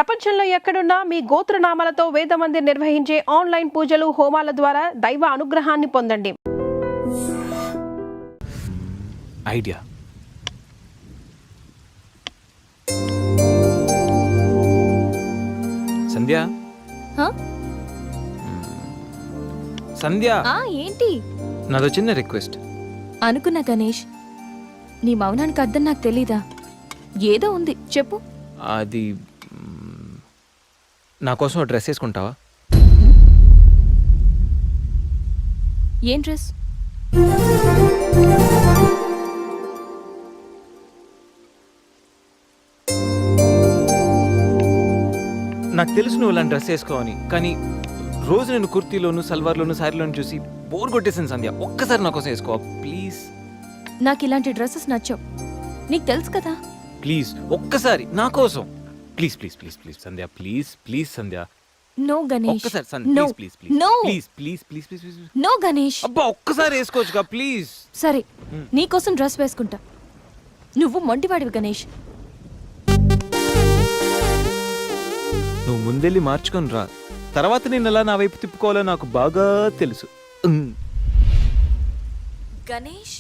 ప్రపంచంలో ఎక్కడున్నా మీ గోత్రనామాలతో వేదమందిర్ నిర్వహించే ఆన్లైన్ పూజలు హోమాల ద్వారా దైవ అనుగ్రహాన్ని పొందండి. ఐడియా. సంధ్య సంధ్య ఏంటి? నాదో చిన్న రిక్వెస్ట్. అనుకున్నా గణేష్, నీ మౌనానికి అర్థం నాకు తెలీదా? ఏదో ఉంది, చెప్పు. అది నా కోసం డ్రెస్ వేసుకుంటావా? ఏం డ్రెస్? నాకు తెలుసు నువ్వు ఇలా డ్రెస్ వేసుకోవని, కానీ రోజు నేను కుర్తీలోను సల్వార్లోను శారీలోను చూసి బోర్ కొట్టేసాను సంధ్య. ఒక్కసారి నా కోసం వేసుకోవా ప్లీజ్? నాకు ఇలాంటి డ్రెస్సెస్ నచ్చవు, నీకు తెలుసు కదా. ప్లీజ్ ఒక్కసారి నా కోసం. Please please please please Sandhya, please please Sandhya. No Ganesh, ఒక్కసారి Sandhya, no please please no please please please please please. No Ganesh. అబ్బా ఒక్కసారి వేసుకోవచ్చుగా ప్లీజ్. సరే, నీకోసం డ్రెస్ వేసుకుంటా. నువ్వు మొండివాడివి గణేష్. నువ్వు ముందెళ్ళి మార్చుకొని రా, తర్వాత నేను ఎలా నా వైపు తిప్పుకోవాలో నాకు బాగా తెలుసు. Ganesh,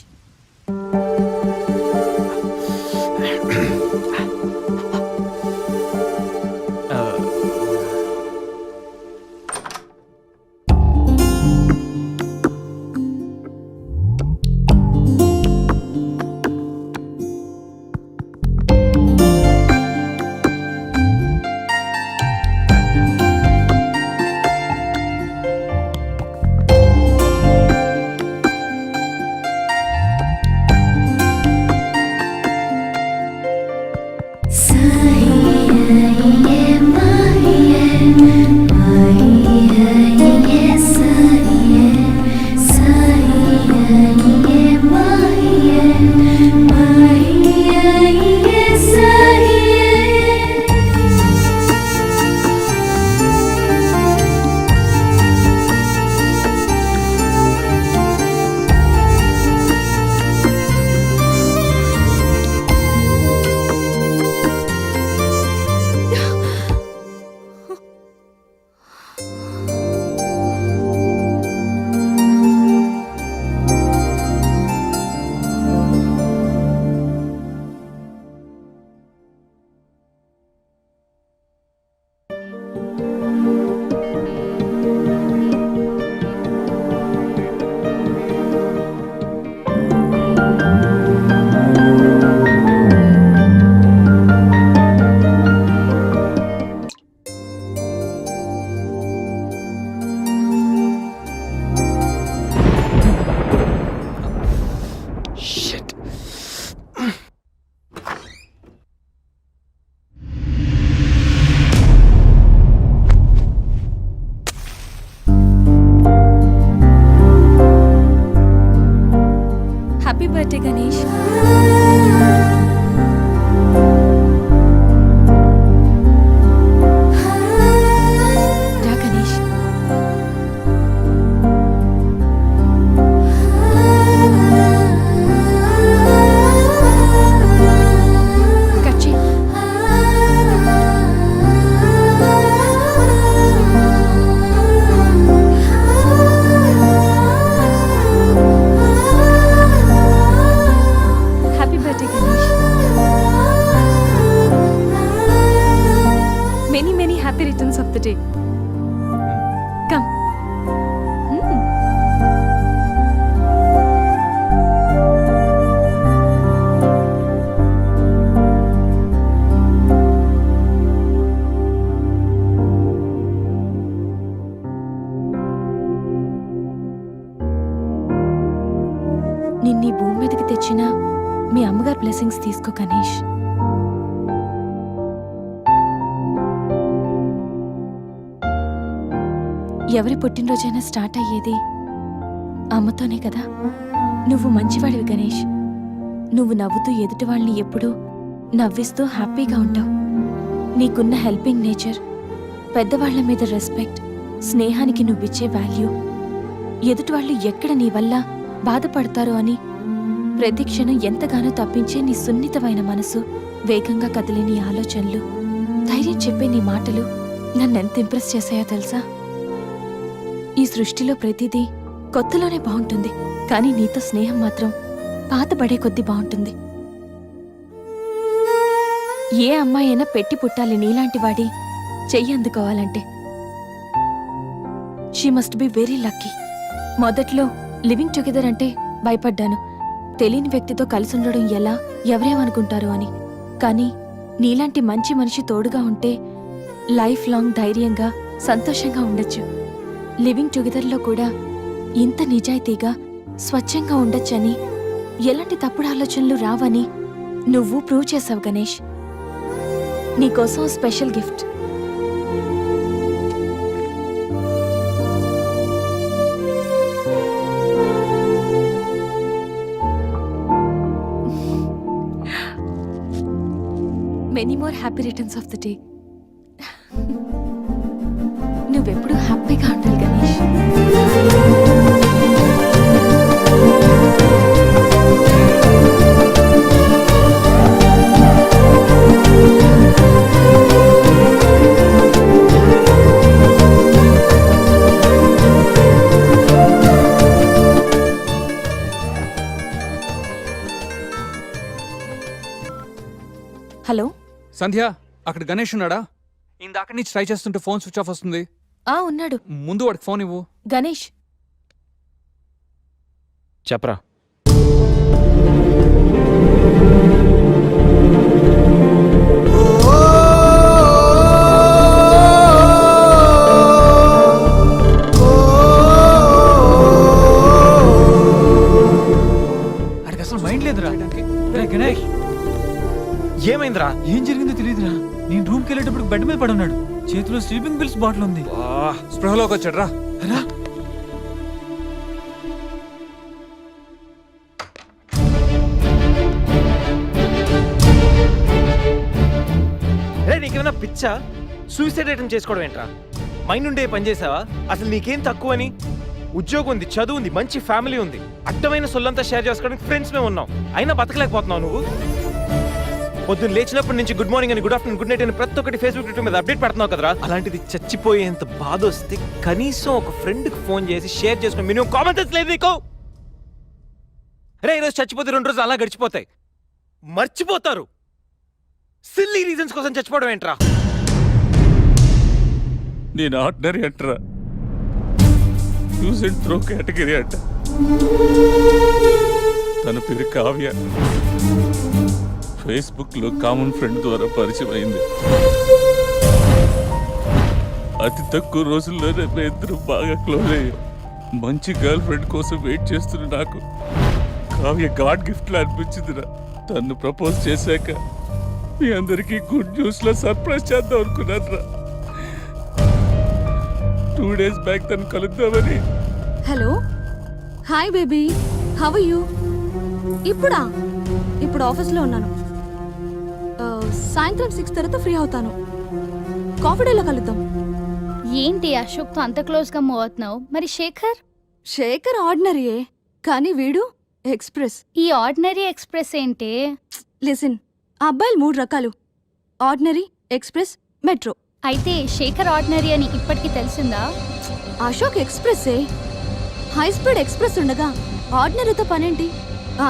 happy birthday Ganesh. రా గణేష్. కట్ చెయ్. Happy birthday Ganesh. Many many happy returns of the day. Come. నిన్నీ భూమి మీదకి తెచ్చిన మీ అమ్మగారు బ్లెస్సింగ్స్ తీసుకో గణేష్. ఎవరి పుట్టినరోజైనా స్టార్ట్ అయ్యేది అమ్మతోనే కదా. నువ్వు మంచివాడివి గణేష్. నువ్వు నవ్వుతూ ఎదుటి వాళ్ళని ఎప్పుడూ నవ్విస్తూ హ్యాపీగా ఉంటావు. నీకున్న హెల్పింగ్ నేచర్, పెద్దవాళ్ల మీద రెస్పెక్ట్, స్నేహానికి నువ్విచ్చే వాల్యూ, ఎదుటి వాళ్ళు ఎక్కడ నీ వల్ల బాధపడతారో అని ప్రతి క్షణం ఎంతగానో తప్పించే నీ సున్నితమైన మనసు, వేగంగా కదిలే నీ ఆలోచనలు, ధైర్యం చెప్పే నీ మాటలు నన్నెంత ఇంప్రెస్ చేశాయో తెలుసా? ఈ సృష్టిలో ప్రతిదీ కొత్తలోనే బాగుంటుంది, కానీ నీతో స్నేహం మాత్రం పాతబడే కొద్దీ బాగుంటుంది. ఏ అమ్మాయి అయినా పెట్టి పుట్టాలి నీలాంటి వాడి చెయ్యి అందుకోవాలంటే. She must be very lucky. మొదట్లో లివింగ్ టుగెదర్ అంటే భయపడ్డాను, తెలియని వ్యక్తితో కలిసి ఉండడం ఎలా, ఎవరేమనుకుంటారో అని. కానీ నీలాంటి మంచి మనిషి తోడుగా ఉంటే లైఫ్ లాంగ్ ధైర్యంగా సంతోషంగా ఉండొచ్చు. లివింగ్ టుగెదర్లో కూడా ఇంత నిజాయితీగా స్వచ్ఛంగా ఉండొచ్చని, ఎలాంటి తప్పుడు ఆలోచనలు రావని నువ్వు ప్రూవ్ చేసావు గణేష్. నీకోసం special gift. Many more happy returns of the day. నువ్వెప్పుడు హ్యాపీగా ఉండాలి గణేష్. హలో సంధ్య, అక్కడ గణేష్ ఉన్నాడా? ఇందాక నుంచి ట్రై చేస్తుంటే ఫోన్ స్విచ్ ఆఫ్ వస్తుంది. ఉన్నాడు. ముందు వాడికి ఫోన్ ఇవ్వు. గణేష్, చెప్పరా. అడికి అసలు మైండ్ లేదురా. రే గణేష్, ఏమైందిరా? ఏం జరిగిందో తెలియదురా. నేను రూమ్కి వెళ్ళేటప్పుడు బెడ్ మీద పడి ఉన్నాడు, చేతిలో స్లీపింగ్ పిల్స్ బాటిల్ ఉంది. స్పృహలోకి వచ్చాడు. రా రా. రే, నీకేమైనా పిచ్చా? సూసైడ్ అటెంప్ట్ చేసుకోవడం ఏంట్రా? మైండ్ ఉండే పని చేసావా? అసలు నీకేం తక్కువని? ఉద్యోగం ఉంది, చదువు ఉంది, మంచి ఫ్యామిలీ ఉంది, అడ్డమైన సొల్లంతా షేర్ చేసుకోవడానికి ఫ్రెండ్స్ మేము ఉన్నాం, అయినా బతకలేకపోతున్నావు నువ్వు. పొద్దున్న లేచినప్పటి నుంచి గుడ్ మార్నింగ్ అని, గుడ్ ఆఫ్టర్నూన్, గుడ్ నైట్ అని ప్రతి ఒక్కటి ఫేస్బుక్ ట్విట్టర్ మీద అప్డేట్ పెడుతున్నావు కదరా. అలాంటిది చచ్చిపోయేంత బాధ వస్తే కనీసం ఒక ఫ్రెండ్కి ఫోన్ చేసి షేర్ చేసుకుని మినిమం కామన్ సెన్స్ లేదు నీకు? రే, ఈరోజు చచ్చిపోతే 2 రోజులు అలా గడిచిపోతాయి, మర్చిపోతారు. సిల్లీ రీజన్స్ కోసం చచ్చిపోవడం ఏంట్రా? నేను ఆర్డినరీ అంటరా, యూజ్ అండ్ త్రో కేటగిరీ అంట. తన పేరు కావ్య, ఫేస్బుక్ లో కామన్ ఫ్రెండ్ ద్వారా పరిచయం అయింది. అతి తక్కువ రోజుల్లోనే ఇద్దరు బాగా క్లోజ్ అయ్యాం. మంచి గర్ల్ ఫ్రెండ్ కోసం వెయిట్ చేస్తున్న నాకు కావ్య గాడ్ గిఫ్ట్ లా అనిపించిందిరా. తను ప్రపోజ్ చేశాక మీ అందరికీ గుడ్ న్యూస్ లో సర్ప్రైజ్ చేద్దాం అనుకున్నాను రా. 2 days బ్యాక్ తను కలుద్దామని. Hello, hi baby, how are you? ఇప్పుడు ఆఫీస్లో ఉన్నాను. సాయంత్రం 6 తర్వాత ఫ్రీ అవుతాను. కాఫీ డేలో కలుద్దాం. ఏంటి అశోక్తో అంత క్లోజ్గా మూవ్ అవుతున్నావు? మరి శేఖర్ ఆర్డినరీయే, కానీ వీడు ఎక్స్ప్రెస్. ఈ ఆర్డినరీ ఎక్స్ప్రెస్ ఏంటి? లిసన్, ఆ అబ్బాయిలు 3 రకాలు: ఆర్డినరీ, ఎక్స్ప్రెస్, మెట్రో. అయితే శేఖర్ ఆర్డినరీ అని ఇప్పటికి తెలిసిందా? అశోక్ ఎక్స్ప్రెస్సే. హై స్పీడ్ ఎక్స్ప్రెస్ ఉండగా ఆర్డినరీతో పనేంటి?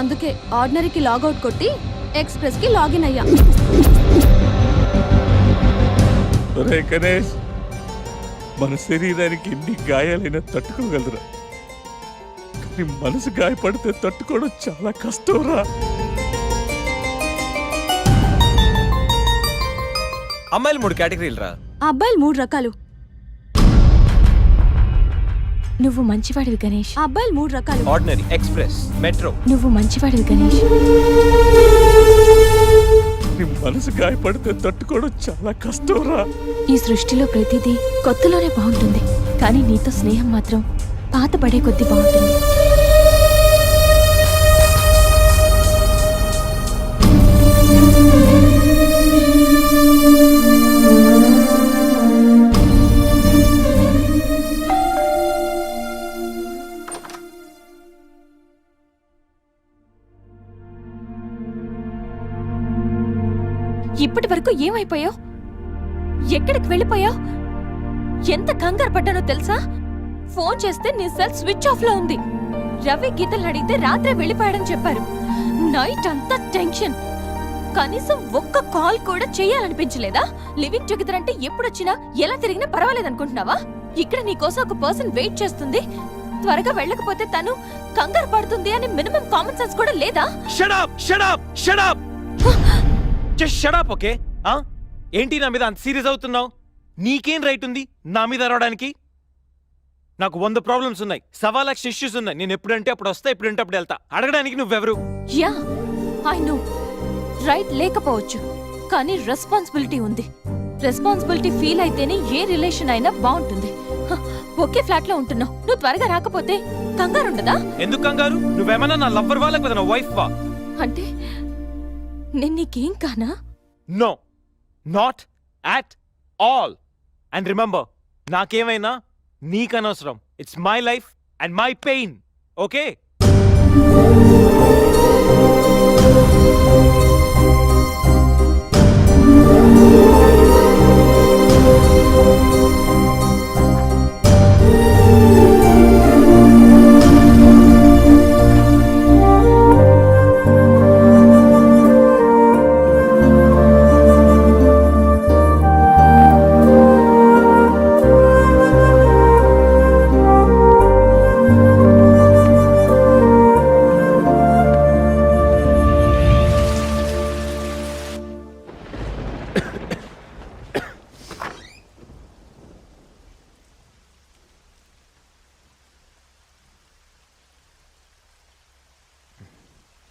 అందుకే ఆర్డినరీకి లాగౌట్ కొట్టి ఎక్స్ప్రెస్కి లాగిన్ అయ్యా. ఒరే గణేష్, మన శరీరానికి ఎన్ని గాయాలైనా తట్టుకోగలరా, కానీ మనసు గాయపడితే తట్టుకోవడం చాలా కష్టంరా. అమ్మాయిలు 3 కేటగిరీలు రా. ఆ అబ్బాయిలు 3 రకాలు. నువ్వు మంచివాడివి గణేష్. ఆ అబ్బాయిలు 3 రకాలు. Ordinary, express, metro. నువ్వు మంచివాడివి గణేష్. నీ మనసు గాయపడితే తట్టుకోవడం చాలా కష్టంరా. ఈ సృష్టిలో ప్రతిదీ కొత్తలోనే బాగుంటుంది, కానీ నీతో స్నేహం మాత్రం పాతబడే కొద్దీ బాగుంటుంది. ఇప్పటి వరకు ఏమైపోయావు? ఎక్కడికి వెళ్ళిపోయావు? ఎంత కంగారు పడ్డానో తెలుసా? ఫోన్ చేస్తే నీ సెల్ స్విచ్ ఆఫ్ లో ఉంది. రవి గీతలు అడిగితే రాత్రే వెళ్ళిపోయాడని చెప్పారు. నైట్ అంతా టెన్షన్. కనీసం ఒక్క కాల్ కూడా చేయాలనిపించలేదా? లివింగ్ టుగెదర్ అంటే ఎప్పుడొచ్చినా ఎలా తిరిగినా పర్వాలేదనుకుంటున్నావా? ఇక్కడ నీకోసం ఒక పర్సన్ వెయిట్ చేస్తుంది. త్వరగా వెళ్ళకపోతే తను కంగారు పడుతుంది అని మినిమం కామన్ సెన్స్ కూడా లేదా? Shut up shut up shut up just shut up okay. ఏంటి నా మీద అంత సీరియస్ అవుతున్నావు? నీకేం రైట్ ఉంది నా మీద అరవడానికి? నాకు 100 ప్రాబ్లమ్స్ ఉన్నాయి, 1,00,000 ఇష్యూస్ ఉన్నాయి. నేను ఎప్పుడంటే అప్పుడు వస్తా, ఎప్పుడంటే అప్పుడు వెళ్తా. అడగడానికి నువ్వెవరు? యా ఐ నో, రైట్ లేకపోవచ్చు, కానీ రెస్పాన్సిబిలిటీ ఉంది. రెస్పాన్సిబిలిటీ ఫీల్ అయితేనే ఏ రిలేషన్ అయినా బాగుంటుంది. ఒకే ఫ్లాట్ లో ఉంటున్నావు, నువ్వు త్వరగా రాకపోతే కంగారు ఉండదా? ఎందుకు కంగారు? నువ్వేమన్నా నా లవ్వర్ వా లేకపోతే నా వైఫ్ వా? అంటే నేను నీకేం కానా? No, not at all. And remember, నాకేమైనా నీకనవసరం. It's my life and my pain, okay?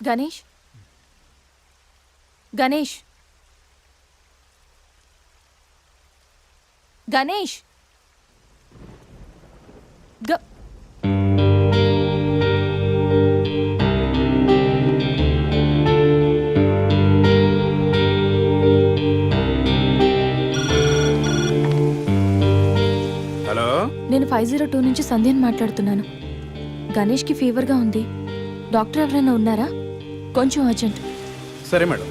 Ganesh, Ganesh, Ganesh, hello, నేను 502 నుంచి సంధ్యని మాట్లాడుతున్నాను. గణేష్కి ఫీవర్గా ఉంది. డాక్టర్ ఎవరైనా ఉన్నారా? కొంచెం అర్జెంట్. సరే మేడం.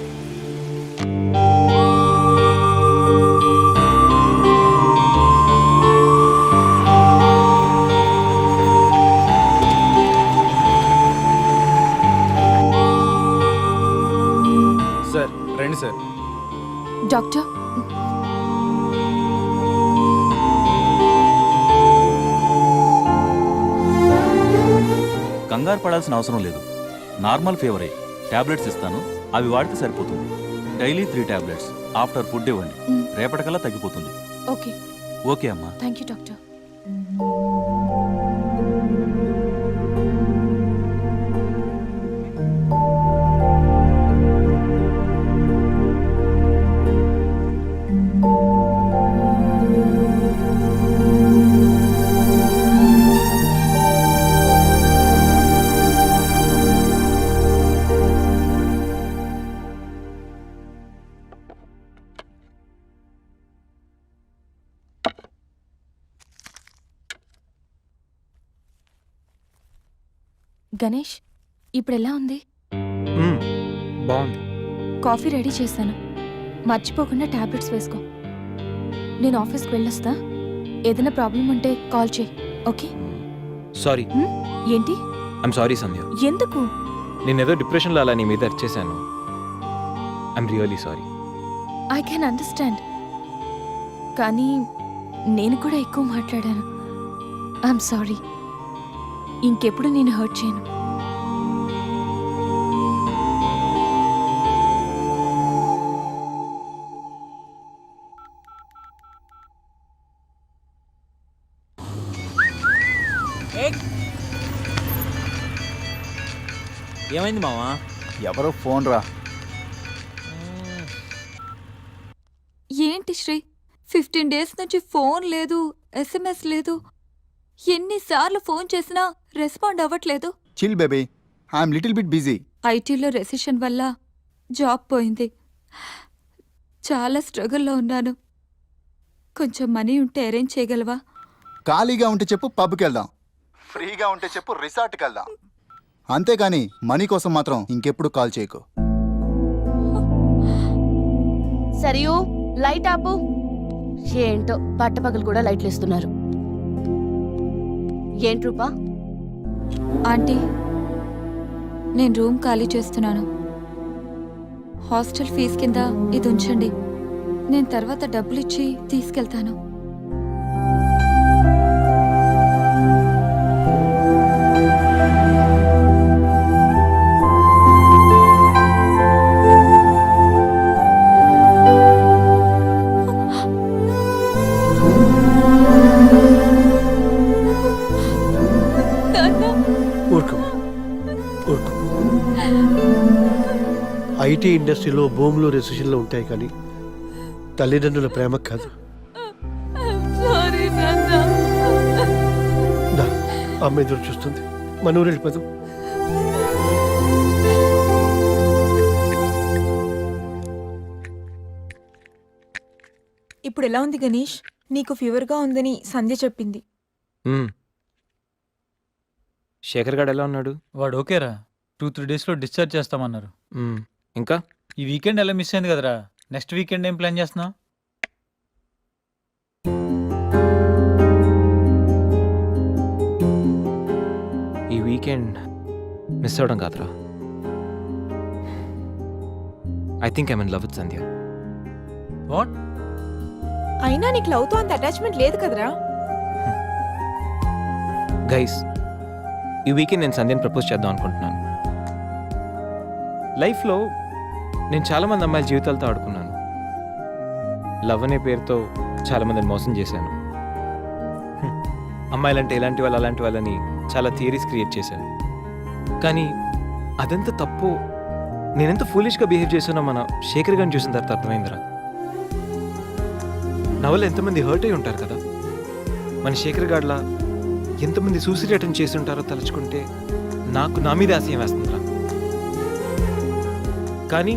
సార్ రండి సార్. డాక్టర్, కంగారు పడాల్సిన అవసరం లేదు. నార్మల్ ఫీవరే. టాబ్లెట్స్ ఇస్తాను, అవి వాడితే సరిపోతుంది. Daily 3 tablets. ఆఫ్టర్ ఫుడ్ ఇవ్వండి, రేపటికల్లా తగ్గిపోతుంది. ఓకే. ఓకే అమ్మా. Thank you doctor. గణేష్, ఇప్పుడు ఎలా ఉంది? బాగుంది. కాఫీ రెడీ చేశాను, మర్చిపోకుండా టాబ్లెట్స్ వేసుకో. నేను ఆఫీస్కి వెళ్ళొస్తా. ఏదైనా ప్రాబ్లం ఉంటే కాల్ చేయి, ఓకే? సారీ. ఏంటి? I'm sorry Sandhya. ఎందుకు? నేనేదో డిప్రెషన్లో అలా నీ మీద అరిచేశాను. I'm really sorry. I can understand, కానీ నేను కూడా ఎక్కువ మాట్లాడాను. I'm sorry. ఇంకెప్పుడు నేను హర్ట్ చేయను. ఏమైంది మావా? ఎవరో ఫోన్ రా. ఏంటి శ్రీ, 15 డేస్ నుంచి ఫోన్ లేదు, SMS లేదు. ఎన్నిసార్లు ఫోన్ చేసినా రెస్పాండ్ అవ్వట్లేదు. Chill baby, I'm little bit busy. ఐటీలో రెసిషన్ వల్ల జాబ్ పోయింది. చాలా స్ట్రగుల్లో ఉన్నాను. కొంచెం మనీ ఉంటే అరేంజ్ చేయగలవా? ఖాళీగా ఉంటే చెప్పు, పబ్కి వెళ్దాం. ఫ్రీగా ఉంటే చెప్పు, రిసార్ట్కి వెళ్దాం. అంతేగాని మనీ కోసం మాత్రం ఇంకెప్పుడు కాల్ చేయకు. సరియు, లైట్ ఆపు. ఏంటో పట్టపగలు కూడా లైట్లు ఇస్తున్నారు. ఏంటి రూపా? ఆంటీ, నేను రూమ్ ఖాళీ చేస్తున్నాను. హాస్టల్ ఫీజు కింద ఇది ఉంచండి. నేను తర్వాత డబ్బులు ఇచ్చి తీసుకెళ్తాను. ఊరుకో ఊరుకో. ఐటీ ఇండస్ట్రీలో భూములు రెసిషన్లో ఉంటాయి కానీ తల్లిదండ్రుల ప్రేమ కాదు. దా, అమ్మ ఎదురు చూస్తుంది. మన ఊరు వెళ్ళిపోదాం. ఇప్పుడు ఎలా ఉంది గణేష్? నీకు ఫీవర్గా ఉందని సంధ్య చెప్పింది. శేఖర్ గారు ఎలా ఉన్నాడు? వాడు ఓకేరా, 2-3 డేస్లో డిశ్చార్జ్ చేస్తామన్నారు. ఇంకా ఈ వీకెండ్ ఎలా మిస్ అయింది కదరా? నెక్స్ట్ వీకెండ్ ఏం ప్లాన్ చేస్తున్నావు? ఈ వీకెండ్ మిస్ అవ్వడం కాదురా. I think I'm in love with Sandhya. What? అయినా నీకు లవ్తో అంత అటాచ్మెంట్ లేదు కదరా? గైస్, ఈ వీకెండ్ నేను సంధ్యని ప్రపోజ్ చేద్దాం అనుకుంటున్నాను. లైఫ్లో నేను చాలామంది అమ్మాయిల జీవితాలతో ఆడుకున్నాను. లవ్ అనే పేరుతో చాలామందిని మోసం చేశాను. అమ్మాయిలంటే ఇలాంటి వాళ్ళు అలాంటి వాళ్ళని చాలా థియరీస్ క్రియేట్ చేశాను. కానీ అదెంత తప్పు, నేనెంత ఫూలిష్గా బిహేవ్ చేశానో మన శేఖర్ గారిని చూసిన తర్వాత అర్థమైందిరా. నా వల్ల ఎంతమంది హర్ట్ అయి ఉంటారు కదా. మన శేఖర్ గాడ్లా ఎంతమంది సూసైడ్ అటెంప్ట్ చేసి ఉంటారో తలుచుకుంటే నాకు నా మీద ఆశయం వేస్తుందిరా. కానీ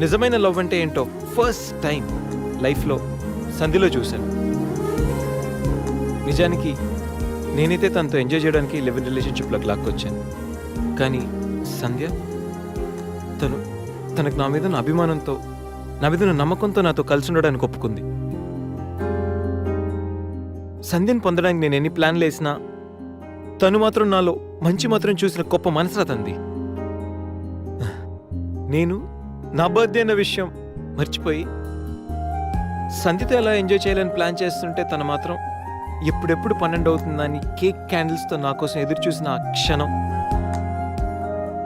నిజమైన లవ్ అంటే ఏంటో ఫస్ట్ టైం లైఫ్లో సంధిలో చూశాను. నిజానికి నేనైతే తనతో ఎంజాయ్ చేయడానికి లివ్ ఇన్ రిలేషన్షిప్లోకి లాక్కొచ్చాను. కానీ సంధ్య తనకు నా మీద ఉన్న అభిమానంతో, నా మీద ఉన్న నమ్మకంతో నాతో కలిసి ఉండడానికి ఒప్పుకుంది. సంధ్యను పొందడానికి నేను ఎన్ని ప్లాన్లు వేసినా తను మాత్రం నాలో మంచి మాత్రం చూసిన గొప్ప మనసురా తంది. నేను నా బర్త్డే అన్న విషయం మర్చిపోయి సంధ్యతో ఎలా ఎంజాయ్ చేయాలని ప్లాన్ చేస్తుంటే తను మాత్రం ఎప్పుడెప్పుడు 12 అవుతుందని కేక్ క్యాండిల్స్తో నా కోసం ఎదురు చూసిన ఆ క్షణం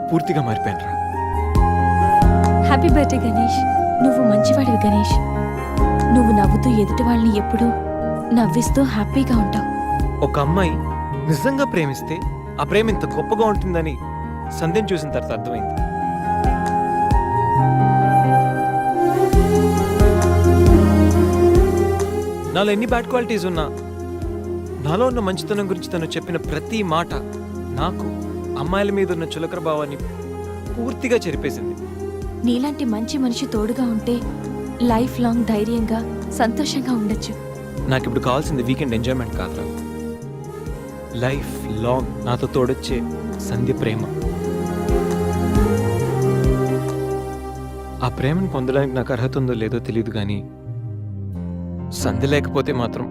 పూర్తిగా మారిపోయాను రా. Happy birthday Ganesh. నువ్వు మంచివాడివి గణేష్. నువ్వు నవ్వుతూ ఎదుటి వాళ్ళని ఎప్పుడూ నవ్విస్తూ హ్యాపీగా ఉంటావు. ఒక అమ్మాయి నిజంగా ప్రేమిస్తే ఆ ప్రేమ ఇంత గొప్పగా ఉంటుందని సంధ్యను చూసిన తర్వాత అర్థమైంది. నాలో ఎన్ని బ్యాడ్ క్వాలిటీస్ ఉన్నా నాలో ఉన్న మంచితనం గురించి తను చెప్పిన ప్రతి మాట నాకు అమ్మాయిల మీద ఉన్న చులకర భావాన్ని పూర్తిగా చెరిపేసింది. నీలాంటి మంచి మనిషి తోడుగా ఉంటే లైఫ్ లాంగ్ ధైర్యంగా సంతోషంగా ఉండొచ్చు. నాకు ఇప్పుడు కావాల్సింది వీకెండ్ ఎంజాయ్మెంట్ కాదురా, లైఫ్ లాంగ్ నాతో తోడొచ్చే సంధ్య ప్రేమ. ఆ ప్రేమను పొందడానికి నాకు అర్హత ఉందో లేదో తెలియదు, కానీ సంధ్య లేకపోతే మాత్రం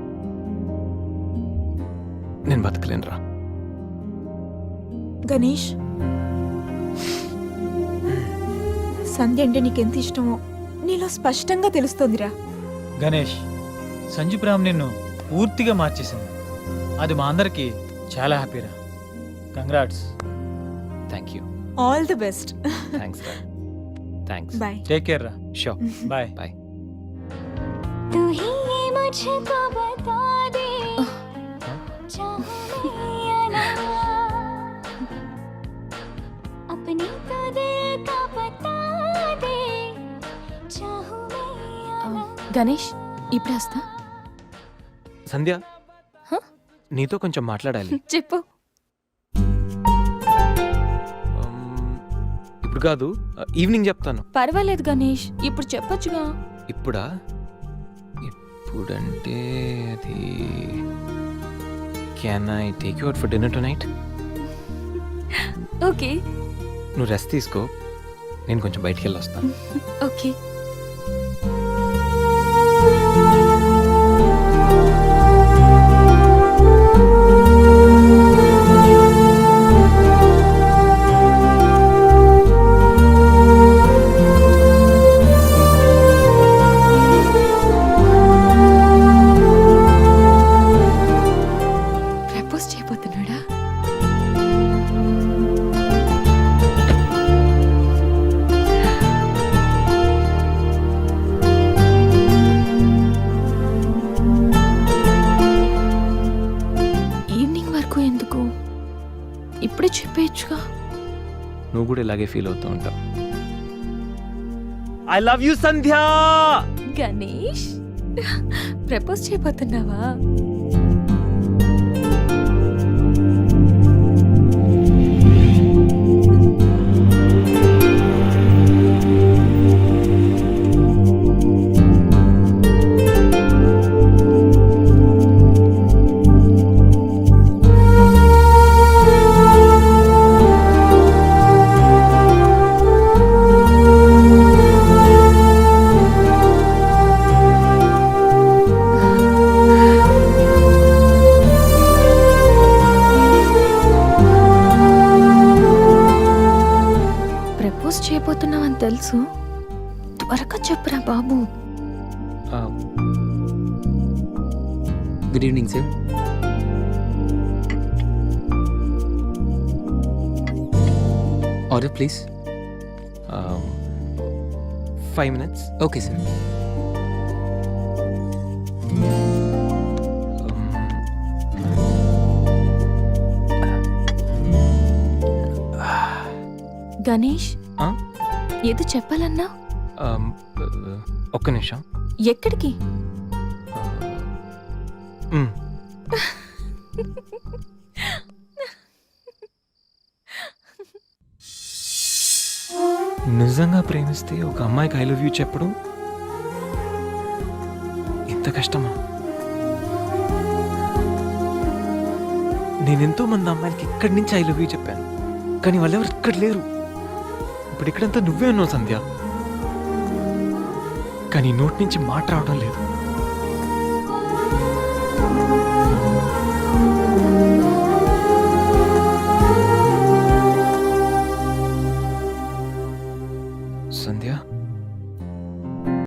నేను బతకలేనురా. గణేష్, సంధ్య అంటే నీకెంత ఇష్టమో నీలో స్పష్టంగా తెలుస్తోందిరా. గణేష్, సంజు ప్రేమ నిన్ను పూర్తిగా మార్చేసింది. అది మా అందరికి చాలా హ్యాపీరా. Congrats. Thank you. All the best. Thanks రా. థ్యాంక్స్. బాయ్. టేక్ కేర్ రా. షూర్. బాయ్. బాయ్. గణేష్, ఇప్పుడు వస్తా. సంధ్య, హ? నీతో కొంచెం మాట్లాడాలి. చెప్పు. ఇప్పుడు కాదు, ఈవినింగ్ చెప్తాను. పర్వాలేదు గణేష్, ఇప్పుడు చెప్పొచ్చుగా. ఇప్పుడా? ఇప్పుడంటే అది can I take you out for dinner tonight? Okay. నువ్వు రెస్ట్ తీసుకో, నేను కొంచెం బయటికి వెళ్ళి వస్తాను. ఓకే. ఇప్పుడే చెప్పేయచ్చుగా. నువ్వు కూడా ఇలాగే ఫీల్ అవుతూ ఉంటావు. I love you Sandhya. Ganesh, propose చేయబోతున్నావా? ప్రపోజ్ చేయబోతున్నావని తెలుసు, త్వరగా చెప్పురా బాబు. Good evening sir. Order please. 5 minutes. Okay sir. Ganesh, ఆ? ఏదో చెప్పాలన్నా? ఒక్క నిమిషం. ఎక్కడికి? నిజంగా ప్రేమిస్తే ఒక అమ్మాయికి ఐ లవ్ యూ చెప్పడం ఇంత కష్టమా? నేనెంతో మంది అమ్మాయిలకి ఇక్కడి నుంచి ఐ లవ్ యూ చెప్పాను, కానీ వాళ్ళెవరు ఇక్కడ లేరు. ఇప్పుడు ఇక్కడంతా నువ్వే ఉన్నావు సంధ్య, కానీ నోటి నుంచి మాట రావడం లేదు.